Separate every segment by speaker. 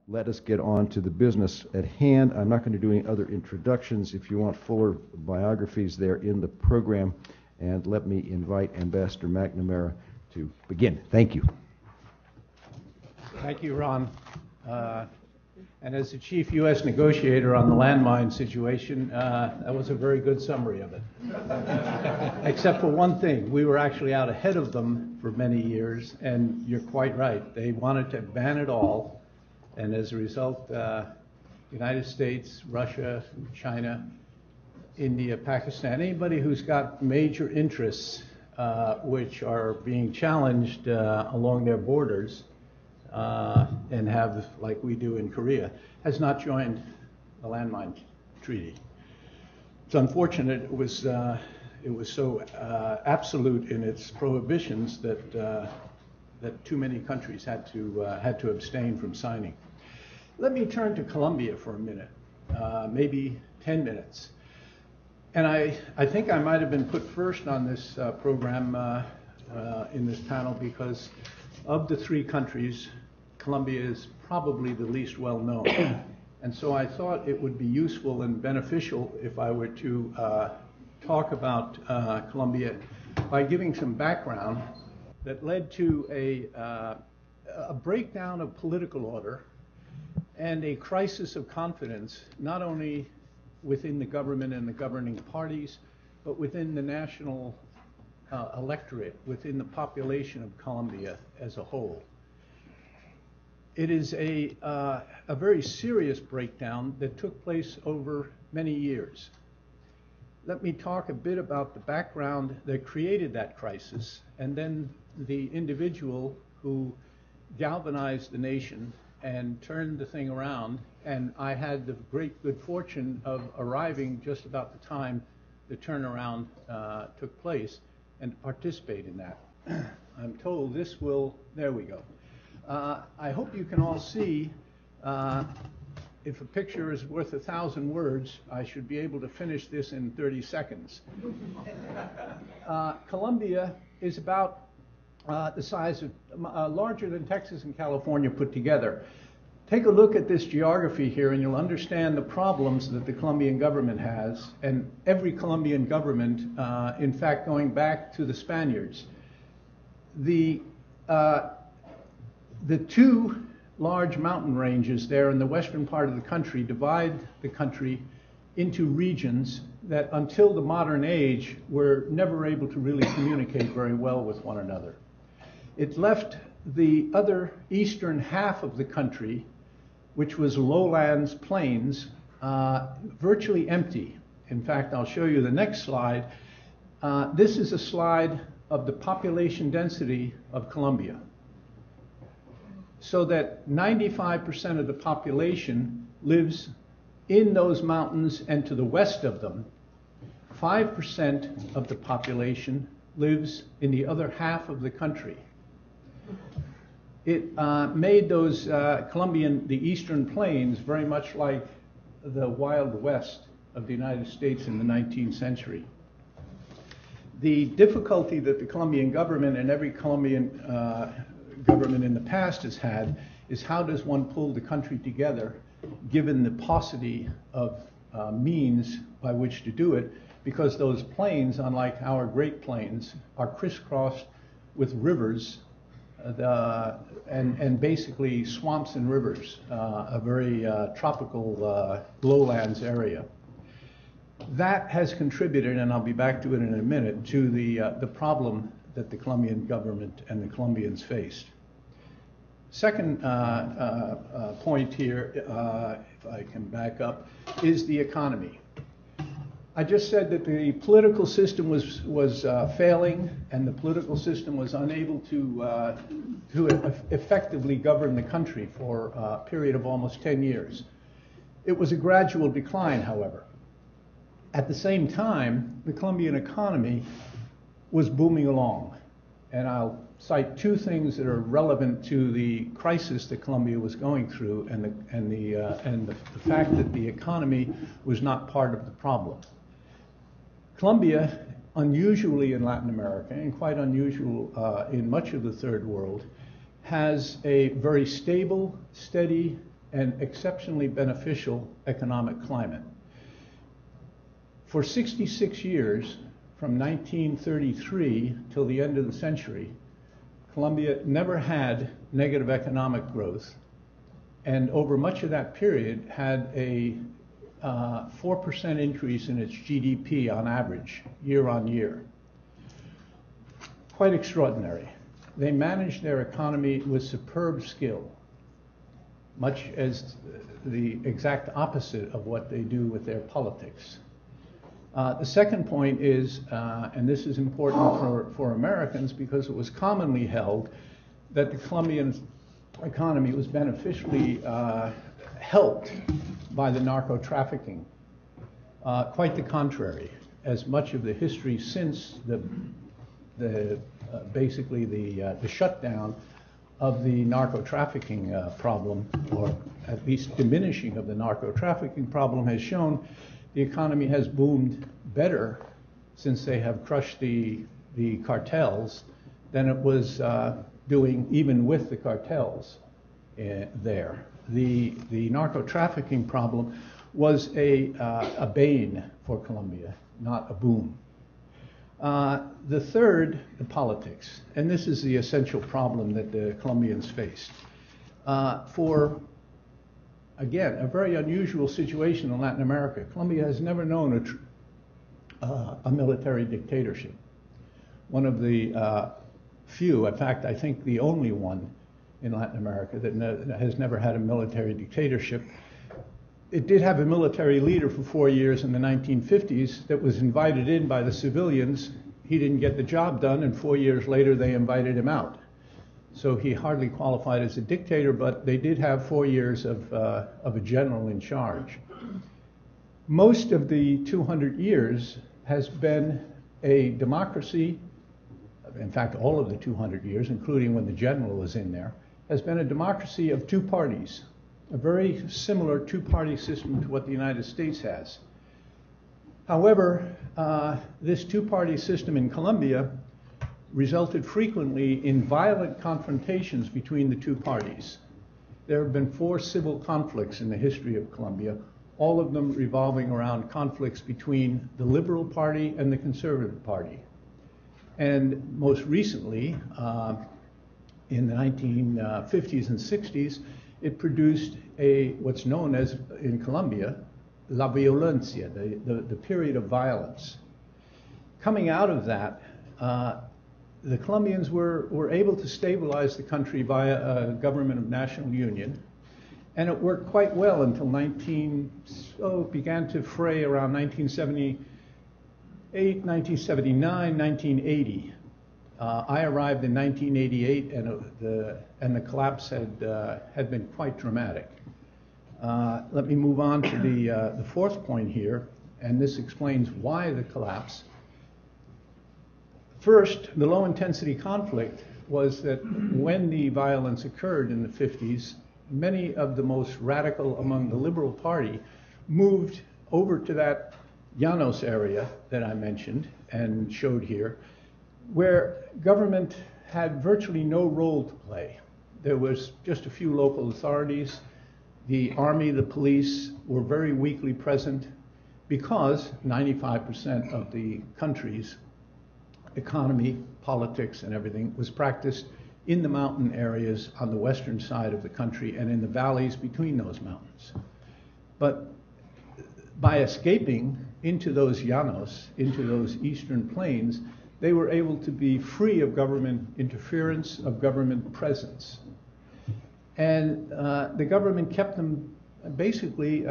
Speaker 1: let us get on to the business at hand. I'm not going to do any other introductions. If you want fuller biographies, they're in the program. And let me invite Ambassador McNamara to begin. Thank you.
Speaker 2: Thank you, Ron. And as the chief U.S. negotiator on the landmine situation, that was a very good summary of it. Except for one thing, we were actually out ahead of them for many years, and you're quite right. They wanted to ban it all, and as a result, United States, Russia, China, India, Pakistan, anybody who's got major interests which are being challenged along their borders, and have, like we do in Korea, has not joined the landmine treaty. It's unfortunate it was so absolute in its prohibitions that that too many countries had to abstain from signing. Let me turn to Colombia for a minute, maybe 10 minutes. And I think I might have been put first on this program in this panel because of the three countries, Colombia is probably the least well known. And so I thought it would be useful and beneficial if I were to talk about Colombia by giving some background that led to a breakdown of political order and a crisis of confidence, not only within the government and the governing parties, but within the national electorate, within the population of Colombia as a whole. It is a very serious breakdown that took place over many years. Let me talk a bit about the background that created that crisis, and then the individual who galvanized the nation and turned the thing around. And I had the great good fortune of arriving just about the time the turnaround took place and to participate in that. I'm told this will, there we go. I hope you can all see, if a picture is worth 1,000 words, I should be able to finish this in 30 seconds. Colombia is about the size of, larger than Texas and California put together. Take a look at this geography here and you'll understand the problems that the Colombian government has, and every Colombian government, in fact, going back to the Spaniards. The two large mountain ranges there in the western part of the country divide the country into regions that until the modern age were never able to really communicate very well with one another. It left the other eastern half of the country, which was lowlands, plains, virtually empty. In fact, I'll show you the next slide. This is a slide of the population density of Colombia. So that 95% of the population lives in those mountains and to the west of them. 5% of the population lives in the other half of the country. It made those the eastern plains very much like the Wild West of the United States in the 19th century. The difficulty that the Colombian government and every Colombian government in the past has had is how does one pull the country together given the paucity of means by which to do it, because those plains, unlike our Great Plains, are crisscrossed with rivers and basically swamps and rivers, a very tropical lowlands area. That has contributed, and I'll be back to it in a minute, to the problem that the Colombian government and the Colombians faced. Second point here, if I can back up, is the economy. I just said that the political system was failing, and the political system was unable to effectively govern the country for a period of almost 10 years. It was a gradual decline, however. At the same time, the Colombian economy was booming along. And I'll cite two things that are relevant to the crisis that Colombia was going through and the fact that the economy was not part of the problem. Colombia, unusually in Latin America and quite unusual in much of the third world, has a very stable, steady, and exceptionally beneficial economic climate. For 66 years, from 1933 till the end of the century, Colombia never had negative economic growth, and over much of that period had a 4% increase in its GDP on average, year on year. Quite extraordinary. They managed their economy with superb skill, much as the exact opposite of what they do with their politics. The second point is, and this is important for Americans because it was commonly held that the Colombian economy was beneficially helped by the narco-trafficking. Quite the contrary. As much of the history since basically the shutdown of the narco-trafficking problem, or at least diminishing of the narco-trafficking problem, has shown, the economy has boomed better since they have crushed the cartels than it was doing even with the cartels there. The narco-trafficking problem was a bane for Colombia, not a boom. The third, the politics, and this is the essential problem that the Colombians faced. For, again, a very unusual situation in Latin America, Colombia has never known a military dictatorship. One of the few, in fact, I think the only one in Latin America that has never had a military dictatorship. It did have a military leader for 4 years in the 1950s that was invited in by the civilians. He didn't get the job done, and 4 years later they invited him out. So he hardly qualified as a dictator, but they did have 4 years of a general in charge. Most of the 200 years has been a democracy. In fact, all of the 200 years, including when the general was in there, has been a democracy of two parties, a very similar two-party system to what the United States has. However, this two-party system in Colombia resulted frequently in violent confrontations between the two parties. There have been 4 civil conflicts in the history of Colombia, all of them revolving around conflicts between the Liberal Party and the Conservative Party. And most recently, in the 1950s and 60s, it produced what's known as, in Colombia, la violencia, the period of violence. Coming out of that, the Colombians were able to stabilize the country via a government of national union, and it worked quite well until it began to fray around 1978, 1979, 1980. I arrived in 1988, and the collapse had been quite dramatic. Let me move on to the fourth point here, and this explains why the collapse. First, the low-intensity conflict was that when the violence occurred in the 50s, many of the most radical among the Liberal Party moved over to that Llanos area that I mentioned and showed here, where government had virtually no role to play. There was just a few local authorities. The army, the police were very weakly present because 95% of the country's economy, politics, and everything was practiced in the mountain areas on the western side of the country and in the valleys between those mountains. But by escaping into those llanos, into those eastern plains, they were able to be free of government interference, of government presence. And the government kept them basically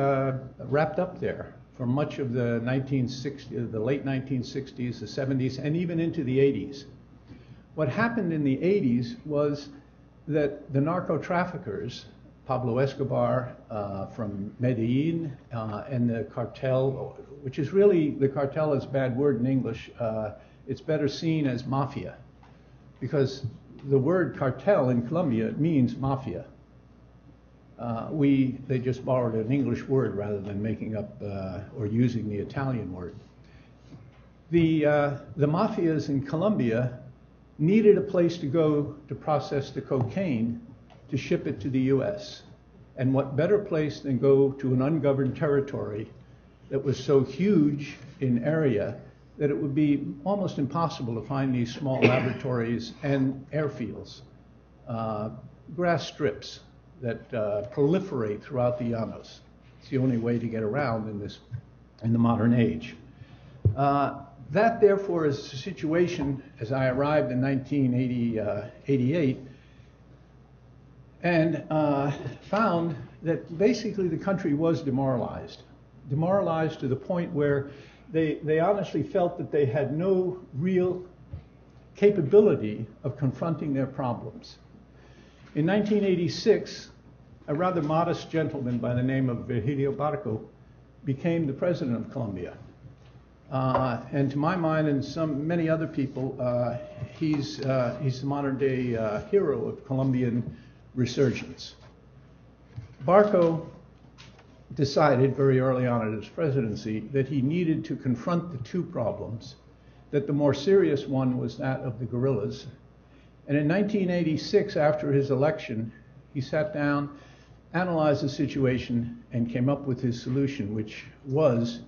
Speaker 2: wrapped up there for much of the late 1960s, the 70s, and even into the 80s. What happened in the 80s was that the narco-traffickers, Pablo Escobar from Medellin, and the cartel, which is really, the cartel is a bad word in English, it's better seen as mafia, because the word cartel in Colombia means mafia. They just borrowed an English word rather than making up or using the Italian word. The mafias in Colombia needed a place to go to process the cocaine to ship it to the US. And what better place than go to an ungoverned territory that was so huge in area that it would be almost impossible to find these small laboratories and airfields, grass strips that proliferate throughout the llanos. It's the only way to get around in the modern age. That, therefore, is the situation as I arrived in 1988, and found that basically the country was demoralized to the point where they honestly felt that they had no real capability of confronting their problems. In 1986, a rather modest gentleman by the name of Virgilio Barco became the president of Colombia. And to my mind and many other people, he's the modern day hero of Colombian resurgence. Barco decided very early on in his presidency that he needed to confront the two problems, that the more serious one was that of the guerrillas. And in 1986, after his election, he sat down, analyzed the situation, and came up with his solution, which was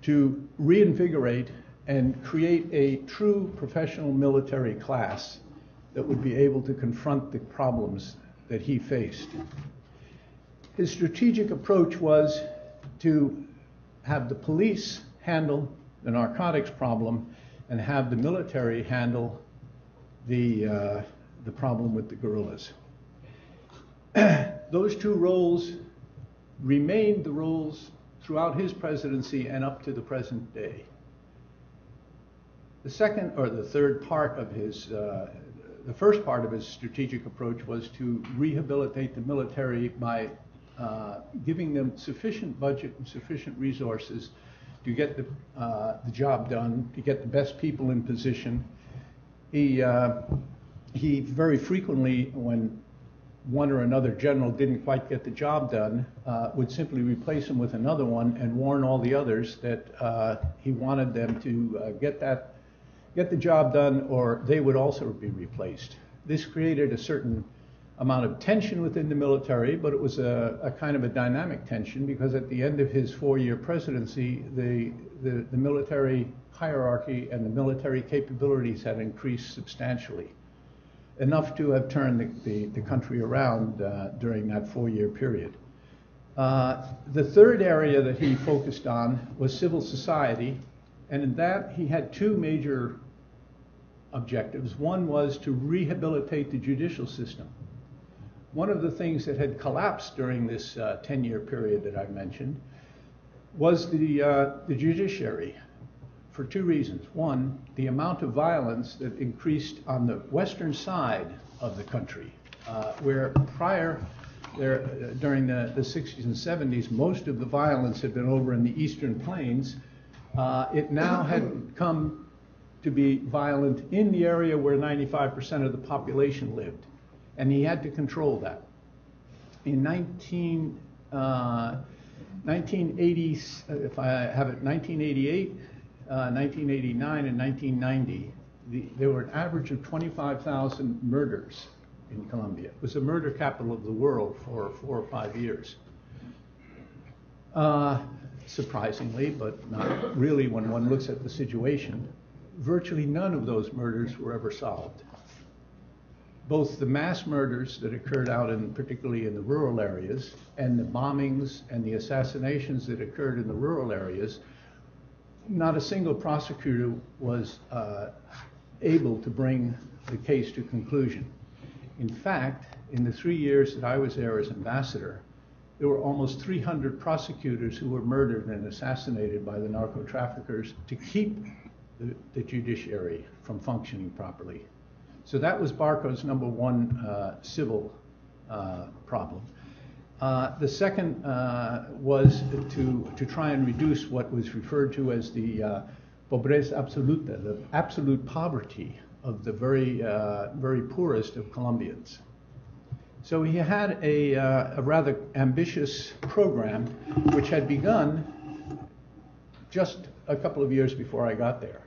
Speaker 2: to reinvigorate and create a true professional military class that would be able to confront the problems that he faced. His strategic approach was to have the police handle the narcotics problem and have the military handle the problem with the guerrillas. Those two roles remained the roles throughout his presidency and up to the present day. The first part of his strategic approach was to rehabilitate the military by giving them sufficient budget and sufficient resources to get the job done, to get the best people in position. He very frequently, when one or another general didn't quite get the job done, would simply replace him with another one and warn all the others that he wanted them to get the job done, or they would also be replaced. This created a certain amount of tension within the military, but it was a kind of a dynamic tension, because at the end of his 4-year presidency, the military hierarchy and the military capabilities had increased substantially, enough to have turned the country around during that 4-year period. The third area that he focused on was civil society, and in that he had two major objectives. One was to rehabilitate the judicial system. One of the things that had collapsed during this 10-year period that I mentioned was the judiciary, for two reasons. One, the amount of violence that increased on the western side of the country, where prior, during the 60s and 70s, most of the violence had been over in the eastern plains. It now had come to be violent in the area where 95% of the population lived, and he had to control that. In 1980, if I have it, 1988, 1989, and 1990, there were an average of 25,000 murders in Colombia. It was the murder capital of the world for 4 or 5 years. Surprisingly, but not really when one looks at the situation, virtually none of those murders were ever solved. Both the mass murders that occurred out particularly in the rural areas, and the bombings and the assassinations that occurred in the rural areas, not a single prosecutor was able to bring the case to conclusion. In fact, in the 3 years that I was there as ambassador, there were almost 300 prosecutors who were murdered and assassinated by the narco-traffickers to keep the judiciary from functioning properly. So that was Barco's number one civil problem. The second was to try and reduce what was referred to as the pobreza absoluta, the absolute poverty of the very poorest of Colombians. So he had a rather ambitious program, which had begun just a couple of years before I got there.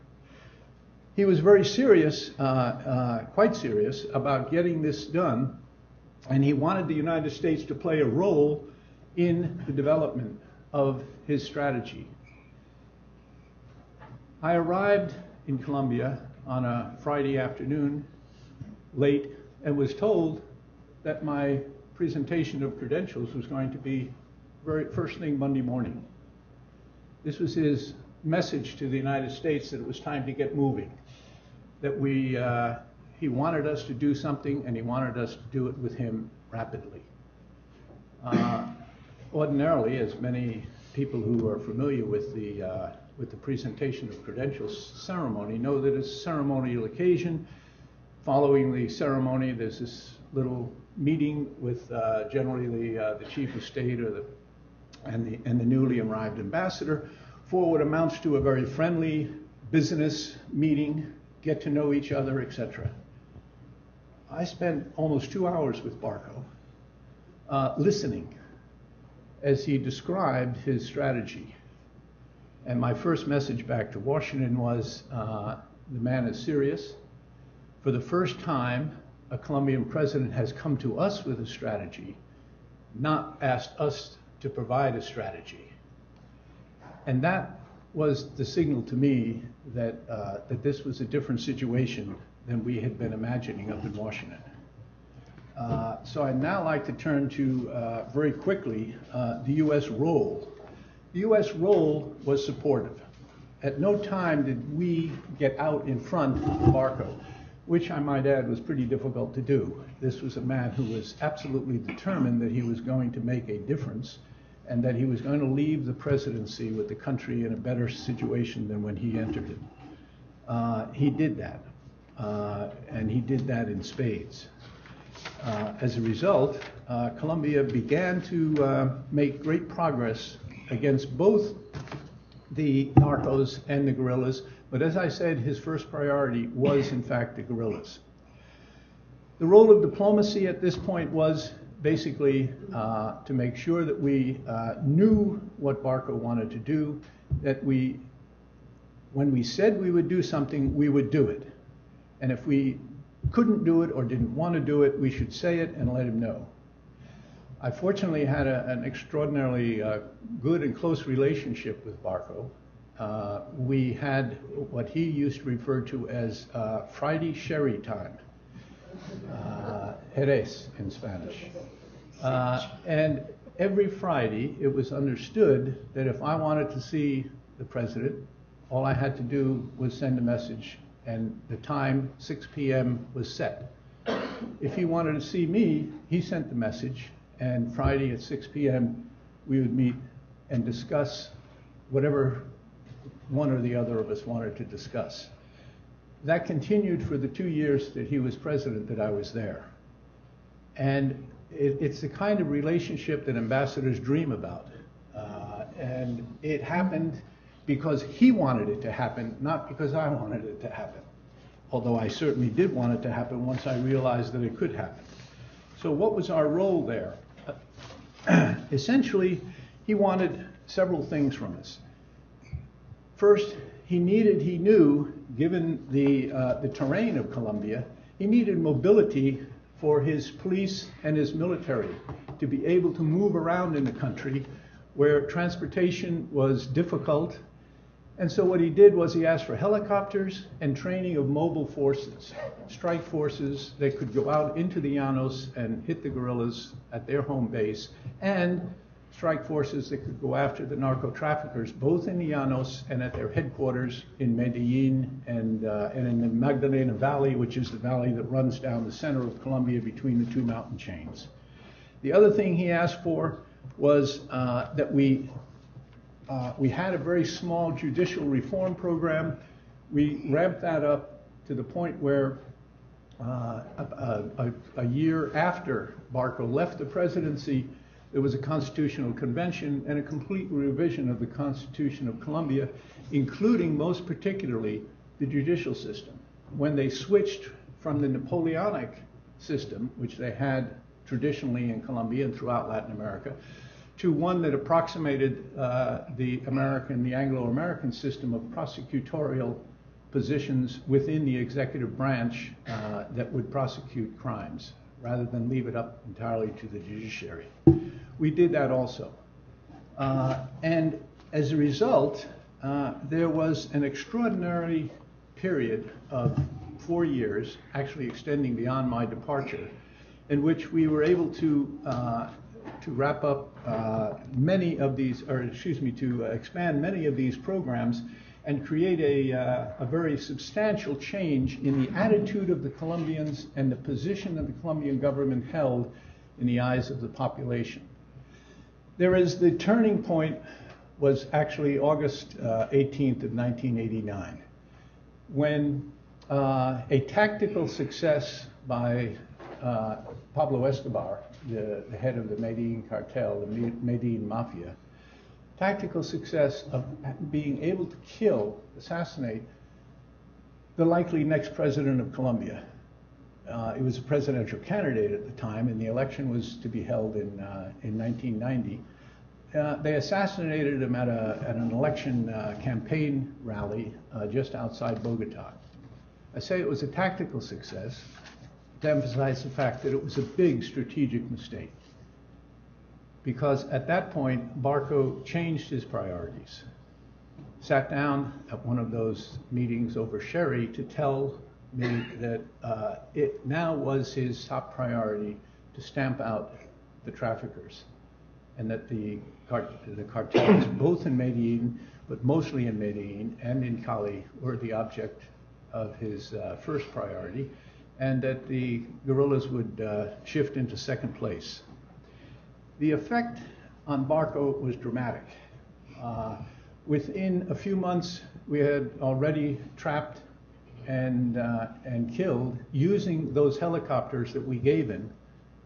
Speaker 2: He was very serious, quite serious, about getting this done And he wanted the United States to play a role in the development of his strategy. I arrived in Colombia on a Friday afternoon, late, and was told that my presentation of credentials was going to be very first thing Monday morning. This was his message to the United States that it was time to get moving, that he wanted us to do something, and he wanted us to do it with him rapidly. Ordinarily, as many people who are familiar with the presentation of credentials ceremony know that it's a ceremonial occasion. Following the ceremony, there's this little meeting with generally the chief of state and the newly arrived ambassador for what amounts to a very friendly business meeting, get to know each other, etc. I spent almost 2 hours with Barco listening as he described his strategy. And my first message back to Washington was, the man is serious. For the first time, a Colombian president has come to us with a strategy, not asked us to provide a strategy. And that was the signal to me that, that this was a different situation than we had been imagining up in Washington. So I'd now like to turn to, very quickly, the U.S. role. The U.S. role was supportive. At no time did we get out in front of Barco, which I might add was pretty difficult to do. This was a man who was absolutely determined that he was going to make a difference and that he was going to leave the presidency with the country in a better situation than when he entered it. He did that, and he did that in spades. As a result, Colombia began to make great progress against both the narcos and the guerrillas, but as I said, his first priority was in fact the guerrillas. The role of diplomacy at this point was basically to make sure that we knew what Barco wanted to do, that when we said we would do something, we would do it. And if we couldn't do it or didn't want to do it, we should say it and let him know. I fortunately had an extraordinarily good and close relationship with Barco. We had what he used to refer to as Friday sherry time, Jerez in Spanish. And every Friday it was understood that if I wanted to see the president, all I had to do was send a message, and the time, 6 p.m., was set. If he wanted to see me, he sent the message, and Friday at 6 p.m. we would meet and discuss whatever one or the other of us wanted to discuss. That continued for the 2 years that he was president that I was there. And it's the kind of relationship that ambassadors dream about. And it happened because he wanted it to happen, not because I wanted it to happen. Although I certainly did want it to happen once I realized that it could happen. So what was our role there? Essentially, he wanted several things from us. First, he knew, given the terrain of Colombia, he needed mobility for his police and his military to be able to move around in the country where transportation was difficult. And so what he did was he asked for helicopters and training of mobile forces, strike forces that could go out into the Llanos and hit the guerrillas at their home base, and strike forces that could go after the narco-traffickers, both in the Llanos and at their headquarters in Medellin and in the Magdalena Valley, which is the valley that runs down the center of Colombia between the two mountain chains. The other thing he asked for was that we had a very small judicial reform program. We ramped that up to the point where a year after Barco left the presidency, there was a constitutional convention and a complete revision of the Constitution of Colombia, including most particularly the judicial system. When they switched from the Napoleonic system, which they had traditionally in Colombia and throughout Latin America, to one that approximated the Anglo-American system of prosecutorial positions within the executive branch that would prosecute crimes. rather than leave it up entirely to the judiciary. We did that also. And as a result, there was an extraordinary period of 4 years, actually extending beyond my departure, in which we were able to wrap up many of these, or excuse me, to expand many of these programs and create a very substantial change in the attitude of the Colombians and the position that the Colombian government held in the eyes of the population. The turning point was actually August 18th of 1989, when a tactical success by Pablo Escobar, the head of the Medellin cartel, the Medellin mafia, tactical success of being able to assassinate the likely next president of Colombia. He was a presidential candidate at the time, and the election was to be held in 1990. They assassinated him at an election campaign rally just outside Bogota. I say it was a tactical success to emphasize the fact that it was a big strategic mistake, because at that point, Barco changed his priorities, sat down at one of those meetings over sherry to tell me that it now was his top priority to stamp out the traffickers, and that the cartels, both in Medellin, but mostly in Medellin and in Cali, were the object of his first priority, and that the guerrillas would shift into second place. The effect on Barco was dramatic. Within a few months, we had already trapped and killed, using those helicopters that we gave him,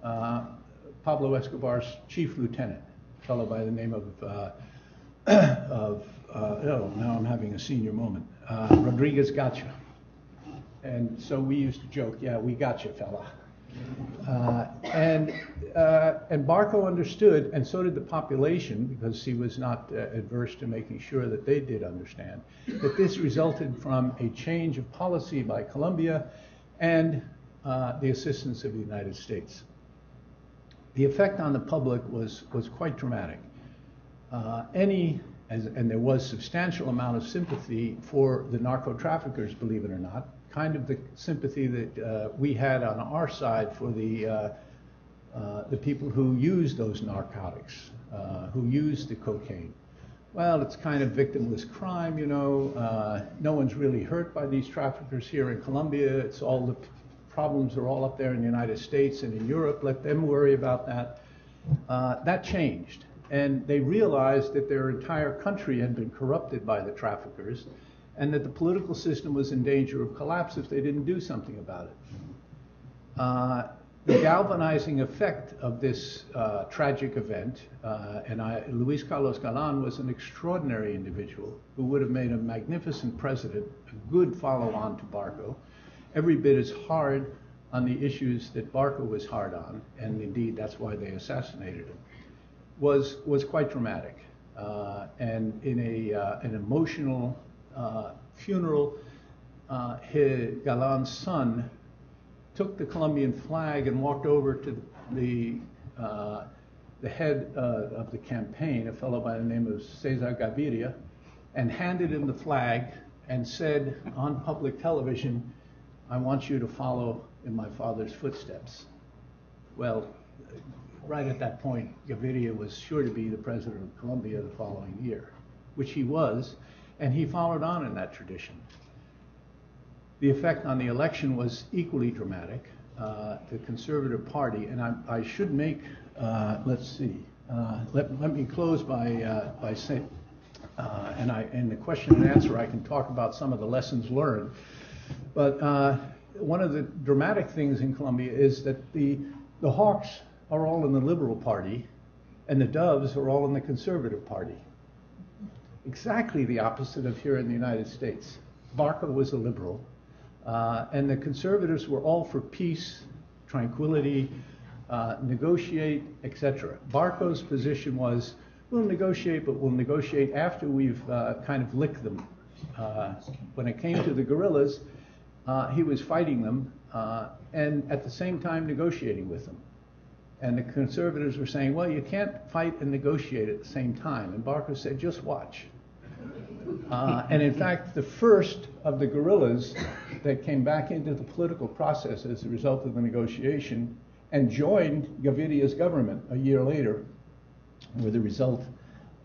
Speaker 2: Pablo Escobar's chief lieutenant, a fellow by the name of now I'm having a senior moment, Rodriguez Gacha. And so we used to joke, yeah, we got you, fella. And Barco understood, and so did the population, because he was not adverse to making sure that they did understand, that this resulted from a change of policy by Colombia and the assistance of the United States. The effect on the public was quite dramatic. And there was substantial amount of sympathy for the narco-traffickers, believe it or not, kind of the sympathy that we had on our side for the people who used those narcotics, who used the cocaine. Well, it's kind of victimless crime, you know. No one's really hurt by these traffickers here in Colombia. It's all the problems are all up there in the United States and in Europe. Let them worry about that. That changed, and they realized that their entire country had been corrupted by the traffickers, and that the political system was in danger of collapse if they didn't do something about it. The galvanizing effect of this tragic event, Luis Carlos Galán was an extraordinary individual who would have made a magnificent president, a good follow-on to Barco, every bit as hard on the issues that Barco was hard on, and indeed that's why they assassinated him, was quite dramatic. And in an emotional funeral, Galán's son took the Colombian flag and walked over to the head of the campaign, a fellow by the name of Cesar Gaviria, and handed him the flag and said on public television, "I want you to follow in my father's footsteps." Well, right at that point, Gaviria was sure to be the president of Colombia the following year, which he was, and he followed on in that tradition. The effect on the election was equally dramatic. The Conservative Party, and I should make, let's see, let me close by saying, and in the question and answer I can talk about some of the lessons learned, but one of the dramatic things in Colombia is that the hawks are all in the Liberal Party and the doves are all in the Conservative Party. Exactly the opposite of here in the United States. Barco was a liberal, and the conservatives were all for peace, tranquility, negotiate, etc. Barco's position was, we'll negotiate, but we'll negotiate after we've kind of licked them. When it came to the guerrillas, he was fighting them and at the same time negotiating with them. And the conservatives were saying, well, you can't fight and negotiate at the same time. And Barker said, just watch. And in fact, the first of the guerrillas that came back into the political process as a result of the negotiation and joined Gaviria's government a year later were the result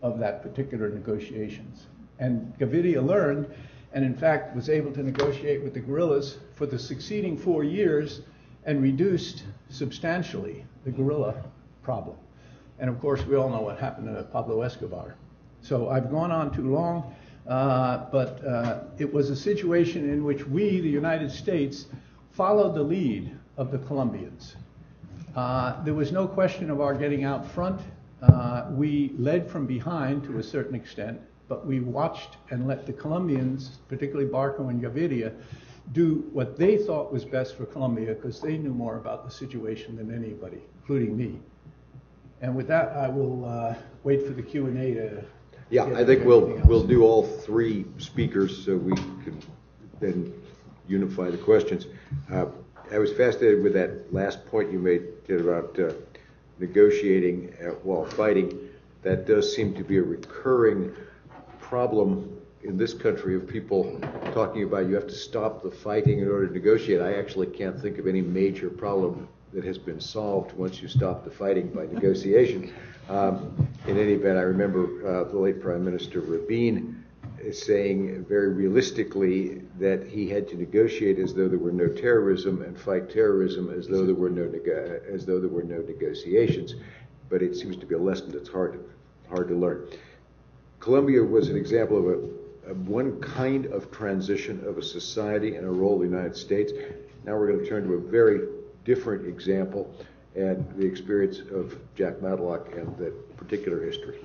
Speaker 2: of that particular negotiations. And Gaviria learned, and in fact was able to negotiate with the guerrillas for the succeeding 4 years and reduced substantially the guerrilla problem. And of course, we all know what happened to Pablo Escobar. So I've gone on too long, but it was a situation in which we, the United States, followed the lead of the Colombians. There was no question of our getting out front. We led from behind to a certain extent, but we watched and let the Colombians, particularly Barco and Gaviria, do what they thought was best for Colombia because they knew more about the situation than anybody, including me. And with that, I will wait for the Q&A to...
Speaker 3: Yeah, I think we'll do all three speakers so we can then unify the questions. I was fascinated with that last point you made about negotiating while fighting. That does seem to be a recurring problem in this country of people talking about you have to stop the fighting in order to negotiate. I actually can't think of any major problem that has been solved once you stop the fighting by negotiation. In any event, I remember the late Prime Minister Rabin saying very realistically that he had to negotiate as though there were no terrorism and fight terrorism as though there were no negotiations. But it seems to be a lesson that's hard to learn. Colombia was an example of one kind of transition of a society and a role of the United States. Now we're going to turn to a very different example and the experience of Jack Matlock and that particular history.